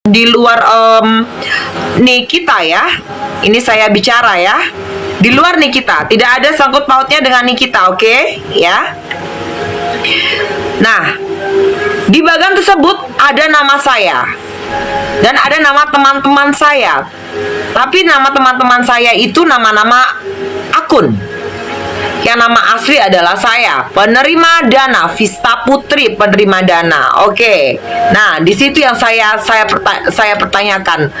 di luar Nikita ya. Ini saya bicara ya. Di luar Nikita, tidak ada sangkut pautnya dengan Nikita, oke? Ya. Nah, di bagan tersebut ada nama saya dan ada nama teman-teman saya. Tapi nama teman-teman saya itu nama-nama akun. Yang nama asli adalah saya, penerima dana, Vista Putri penerima dana. Oke. Nah, di situ yang saya pertanyakan.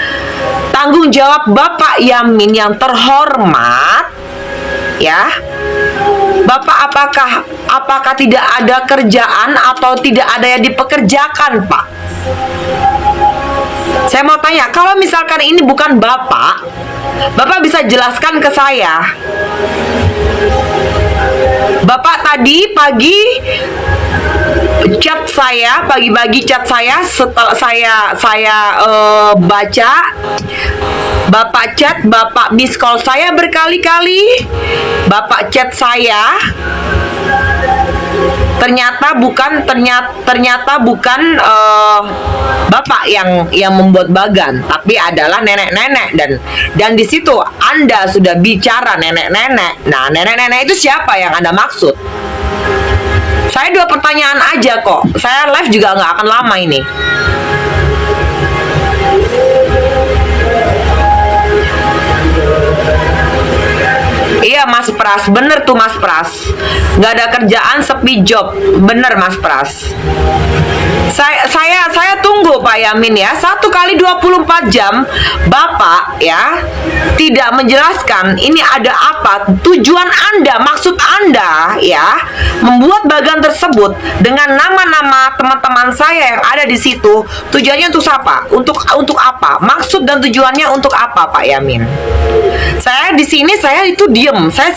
Tanggung jawab Bapak Yamin yang terhormat, ya. Bapak apakah tidak ada kerjaan atau tidak ada yang dipekerjakan, Pak? Saya mau tanya, kalau misalkan ini bukan Bapak bisa jelaskan ke saya. Bapak tadi pagi chat saya, pagi-pagi chat saya, setelah saya baca, Bapak chat, Bapak miss call saya berkali-kali, Bapak chat saya, ternyata bukan Bapak yang membuat bagan, tapi adalah nenek-nenek, dan di situ Anda sudah bicara nenek-nenek. Nah, nenek-nenek itu siapa yang Anda maksud? Saya 2 pertanyaan aja kok. Saya live juga nggak akan lama ini. Iya Mas Pras, bener tuh Mas Pras. Nggak ada kerjaan, sepi job. Bener Mas Pras. Saya tunggu Pak Yamin ya. 1 kali 24 jam Bapak ya tidak menjelaskan ini ada apa, tujuan Anda, maksud Anda ya membuat bagan tersebut dengan nama-nama teman-teman saya yang ada di situ. Tujuannya untuk siapa? Untuk apa? Maksud dan tujuannya untuk apa Pak Yamin? Saya di sini itu diem. Saya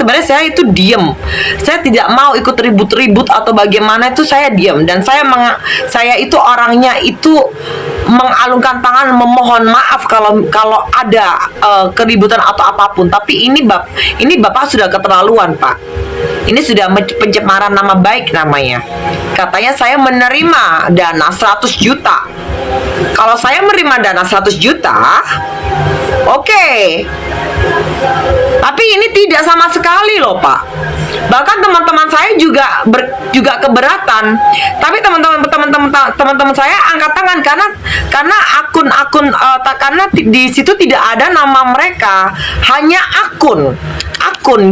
tidak mau ikut ribut-ribut atau bagaimana, itu saya diem, dan saya itu orangnya itu mengalungkan tangan memohon maaf kalau ada keributan atau apapun. Tapi ini Bapak sudah keterlaluan, Pak. Ini sudah pencemaran nama baik namanya. Katanya saya menerima dana 100 juta. Kalau saya menerima dana 100 juta, oke. Tapi ini tidak sama sekali loh, Pak. Bahkan teman-teman saya juga keberatan. Tapi teman-teman saya angkat tangan karena karena di situ tidak ada nama mereka, hanya akun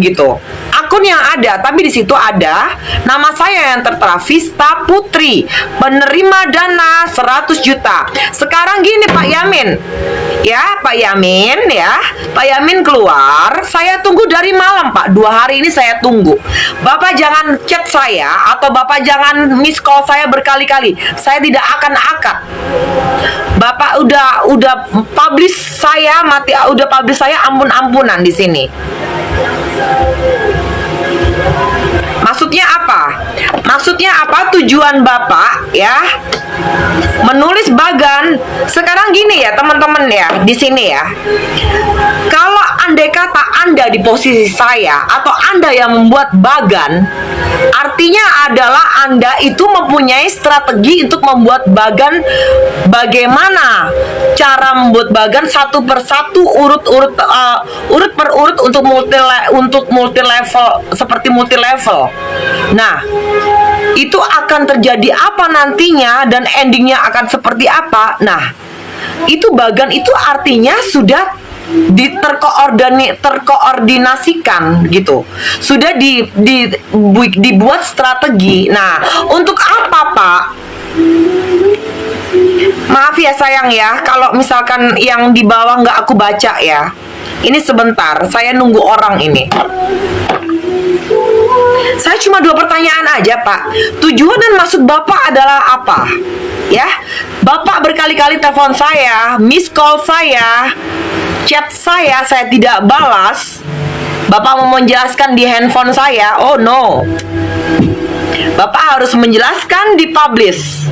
gitu. Akun yang ada, tapi di situ ada nama saya yang tertera, Vista Putri, penerima dana 100 juta. Sekarang gini Pak Yamin. Ya, Pak Yamin ya. Pak Yamin keluar, saya tunggu dari malam, Pak. 2 hari ini saya tunggu. Bapak jangan chat saya atau Bapak jangan miss call saya berkali-kali. Saya tidak akan akad. Bapak udah publish saya ampun-ampunan di sini. Maksudnya apa tujuan Bapak ya menulis bagan? Sekarang gini ya teman-teman ya, di sini ya, kalau andai kata Anda di posisi saya atau Anda yang membuat bagan, artinya adalah Anda itu mempunyai strategi untuk membuat bagan. Bagaimana cara membuat bagan satu persatu, urut per urut untuk multi level, seperti multi level. Nah, itu akan terjadi apa nantinya dan endingnya akan seperti apa? Nah, itu bagan itu artinya sudah terkoordinasikan gitu, sudah dibuat strategi. Nah, untuk apa Pak? Maaf ya sayang ya, kalau misalkan yang di bawah nggak aku baca ya. Ini sebentar, saya nunggu orang ini. Saya cuma 2 pertanyaan aja Pak. Tujuan dan maksud Bapak adalah apa? Ya, Bapak berkali-kali telepon saya, miss call saya, chat saya tidak balas. Bapak mau menjelaskan di handphone saya? Oh no. Bapak harus menjelaskan di publish.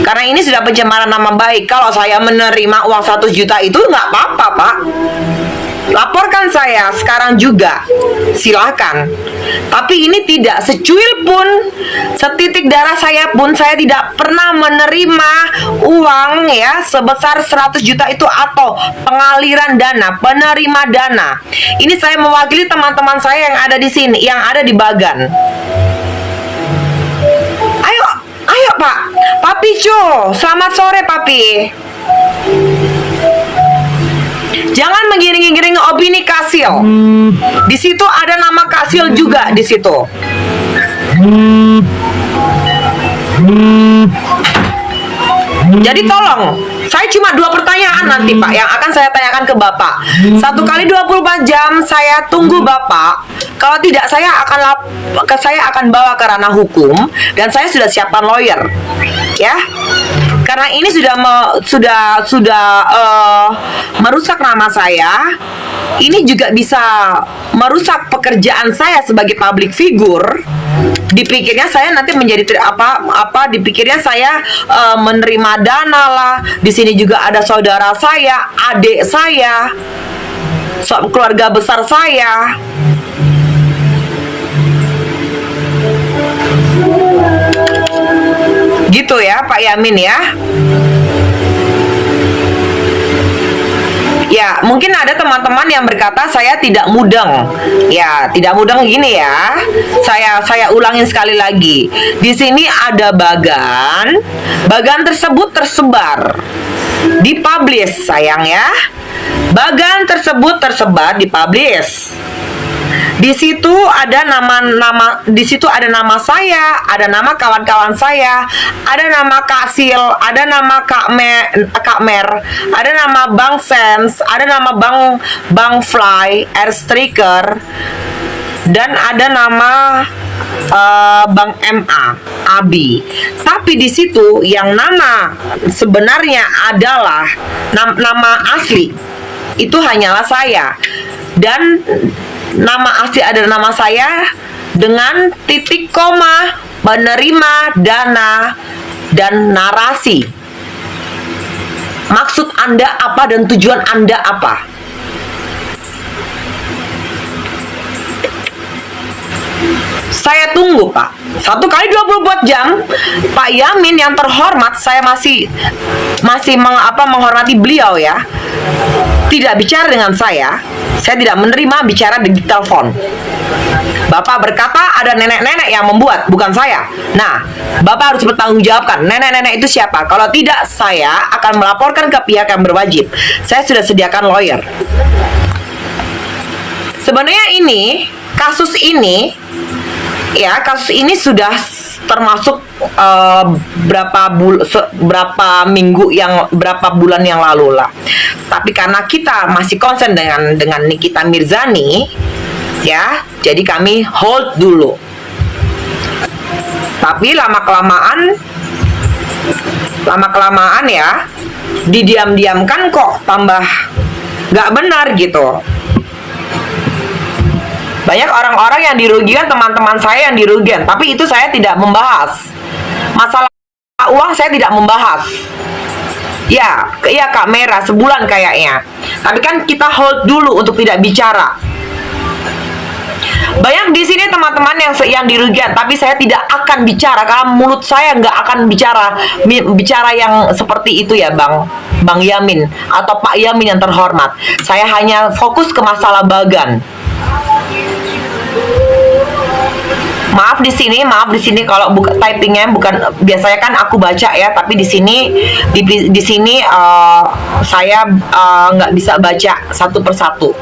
Karena ini sudah pencemaran nama baik. Kalau saya menerima uang 100 juta itu nggak apa-apa Pak. laporkan saya sekarang juga, silakan. Tapi ini tidak secuil pun, setitik darah saya pun saya tidak pernah menerima uang ya sebesar 100 juta itu atau pengaliran dana, penerima dana. Ini saya mewakili teman-teman saya yang ada di sini, yang ada di Bagan. Ayo, ayo Pak, Papi Cho, selamat sore Papi. Jangan mengiring-iring opini Kasil. Di situ ada nama Kasil juga di situ. Jadi tolong, saya cuma 2 pertanyaan nanti Pak yang akan saya tanyakan ke Bapak. 1 kali 24 jam saya tunggu Bapak. Kalau tidak saya akan bawa ke ranah hukum dan saya sudah siapkan lawyer. Ya. Karena ini sudah merusak nama saya. Ini juga bisa merusak pekerjaan saya sebagai public figure. Dipikirnya saya nanti menjadi dipikirnya saya menerima dana lah. Di sini juga ada saudara saya, adik saya, keluarga besar saya. Gitu ya Pak Yamin ya. Ya, mungkin ada teman-teman yang berkata saya tidak mudeng. Ya, tidak mudeng gini ya. Saya ulangin sekali lagi. Di sini ada bagan. Bagan tersebut tersebar, dipublish sayang ya. Bagan tersebut tersebar, dipublish. Di situ ada di situ ada nama saya, ada nama kawan-kawan saya, ada nama Kak Sil, ada nama Kak Mer, ada nama Bang Sense, ada nama Bang Fly, Air Striker, dan ada nama Bang MA, Abi. Tapi di situ yang nama sebenarnya adalah nama asli itu hanyalah saya, dan nama asli ada nama saya dengan titik koma, penerima dana, dan narasi. Maksud Anda apa dan tujuan Anda apa? Saya tunggu Pak. 1 kali 24 jam Pak Yamin yang terhormat, saya masih menghormati beliau ya. Tidak bicara dengan saya tidak menerima bicara di telepon. Bapak berkata ada nenek-nenek yang membuat, bukan saya. Nah, Bapak harus bertanggung jawabkan, nenek-nenek itu siapa? Kalau tidak, saya akan melaporkan ke pihak yang berwajib. Saya sudah sediakan lawyer. Sebenarnya kasus ini sudah termasuk berapa bulan yang lalu lah. Tapi karena kita masih konsen dengan Nikita Mirzani, ya, jadi kami hold dulu. Tapi lama kelamaan ya, didiam-diamkan kok tambah nggak benar gitu. Banyak orang-orang yang dirugikan, teman-teman saya yang dirugikan, tapi itu saya tidak membahas. Masalah uang saya tidak membahas. Ya Kak Merah, sebulan kayaknya. Tapi kan kita hold dulu untuk tidak bicara. Banyak di sini teman-teman yang dirugikan, tapi saya tidak akan bicara karena mulut saya nggak akan bicara yang seperti itu ya Bang Yamin atau Pak Yamin yang terhormat. Saya hanya fokus ke masalah Bagan. Maaf di sini kalau typingnya bukan, biasanya kan aku baca ya, tapi di sini saya nggak bisa baca satu persatu.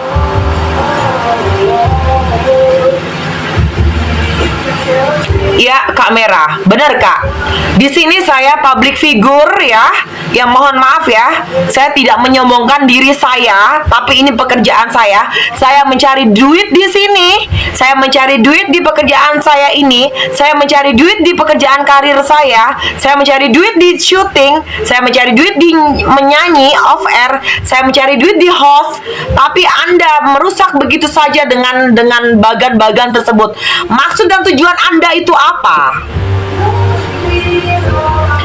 Ya Kak Merah, benar Kak. Di sini saya public figure ya, yang mohon maaf ya, saya tidak menyombongkan diri saya, tapi ini pekerjaan saya. Saya mencari duit di sini, saya mencari duit di pekerjaan saya ini, saya mencari duit di pekerjaan karir saya mencari duit di syuting, saya mencari duit di menyanyi off air, saya mencari duit di host. Tapi Anda merusak begitu saja dengan bagan-bagan tersebut. Maksud dan tujuan Anda itu apa?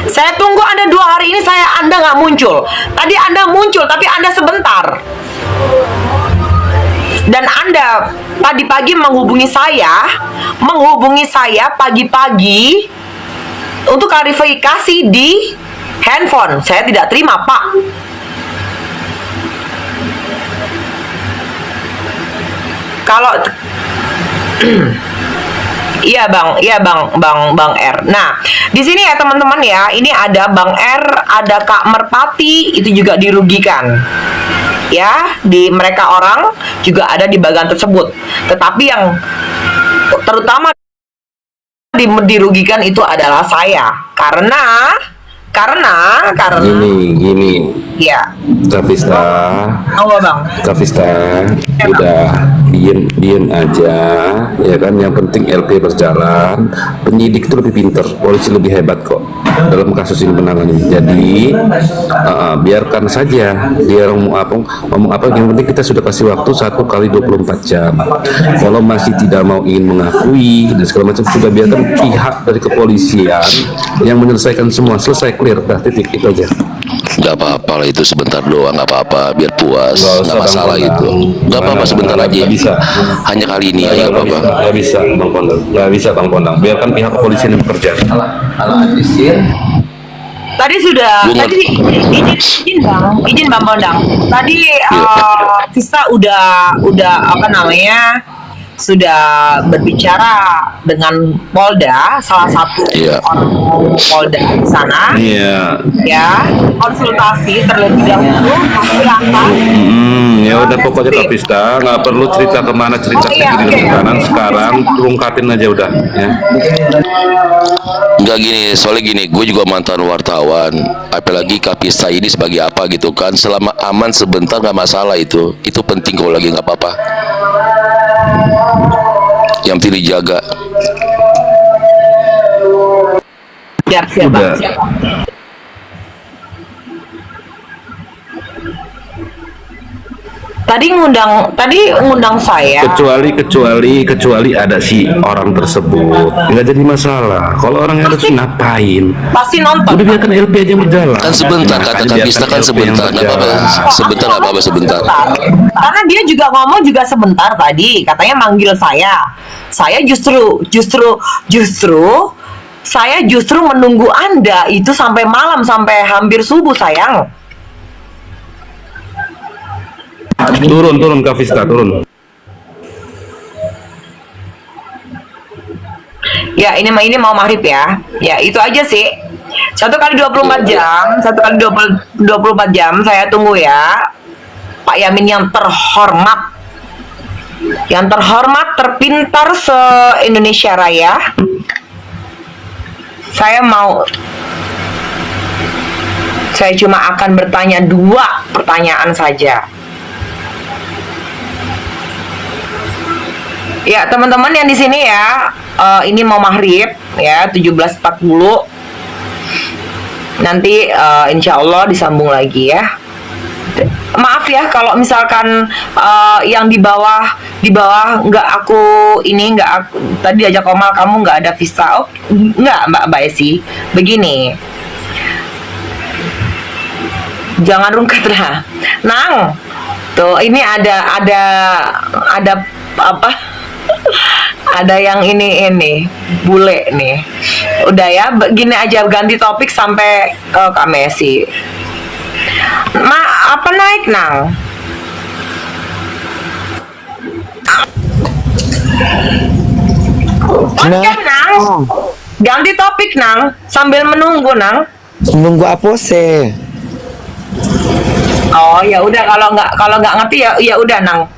Saya tunggu Anda 2 hari ini, Anda nggak muncul. Tadi Anda muncul, tapi Anda sebentar. dan Anda tadi pagi menghubungi saya pagi-pagi untuk klarifikasi di handphone. Saya tidak terima, Pak. Kalau iya Bang R. Nah, di sini ya teman-teman ya, ini ada Bang R, ada Kak Merpati, itu juga dirugikan. Ya, di mereka orang juga ada di bagian tersebut. Tetapi yang terutama dirugikan itu adalah saya. Karena gini ya. Kavista, Bang. Kavista, udah diem aja, ya kan. Yang penting LP berjalan, penyidik itu lebih pinter, polisi lebih hebat kok dalam kasus ini menangani. Jadi biarkan saja dia ngomong apa. Yang penting kita sudah kasih waktu 1 kali 24 jam. Kalau masih tidak mau ingin mengakui dan segala macam, sudah biarkan pihak dari kepolisian yang menyelesaikan semua. Selesai, clear, dah, titik, itu aja. Nggak apa-apa lah, itu sebentar doang, nggak apa-apa, biar puas, nggak masalah itu. Nggak apa-apa, sebentar aja. Bisa. Hanya kali ini aja, nggak apa-apa. Nggak bisa, Bang Pondang. Nggak bisa, Bang Pondang. Biarkan pihak kepolisian yang bekerja. Tadi sudah, tadi izin Bang Pondang. Tadi Vista udah apa namanya, sudah berbicara dengan Polda, salah satu orang Polda di sana. Iya. Ya, konsultasi terlebih dahulu Ya udah, pokoknya Kak Vista nggak perlu cerita kemana, cerita kanan. Sekarang ungkapin aja udah ya. Nggak gini, soalnya gini, gue juga mantan wartawan, apalagi Kapista ini sebagai apa gitu kan. Selama aman sebentar nggak masalah, itu penting. Kalau lagi nggak apa-apa, yang penting dijaga. Siap. Tadi ngundang saya. Kecuali ada si orang tersebut, nggak jadi masalah. Kalau orang yang harus ngapain? Pasti nonton. Udah biarkan LP aja berjalan. Kan sebentar, kata Kapista kan sebentar, nggak apa-apa. Sebentar. Karena dia juga ngomong juga sebentar tadi, katanya manggil saya. Saya justru saya menunggu Anda itu sampai malam, sampai hampir subuh, sayang. Turun Kak Vista, turun. Ya, ini mau maghrib ya. Ya, itu aja sih. 1 kali 24 jam saya tunggu ya. Pak Yamin yang terhormat. Yang terhormat, terpintar se-Indonesia Raya. Saya cuma akan bertanya 2 pertanyaan saja. Ya, teman-teman yang di sini ya, ini mau maghrib ya, 17.40. Nanti insya Allah disambung lagi ya. Maaf ya kalau misalkan yang di bawah nggak aku tadi diajak Komal, kamu nggak ada visa. Oh, nggak Mbak Esi. Begini. Jangan rungkat lah. Nang. Tuh, ini ada apa? Ada yang ini bule nih. Udah ya, begini aja, ganti topik sampai Kak Messi. Apa naik, Nang? Oke, Nang. Ganti topik, Nang. Sambil menunggu, Nang. Menunggu apa sih? Oh, ya udah, kalau nggak ngerti ya udah, Nang.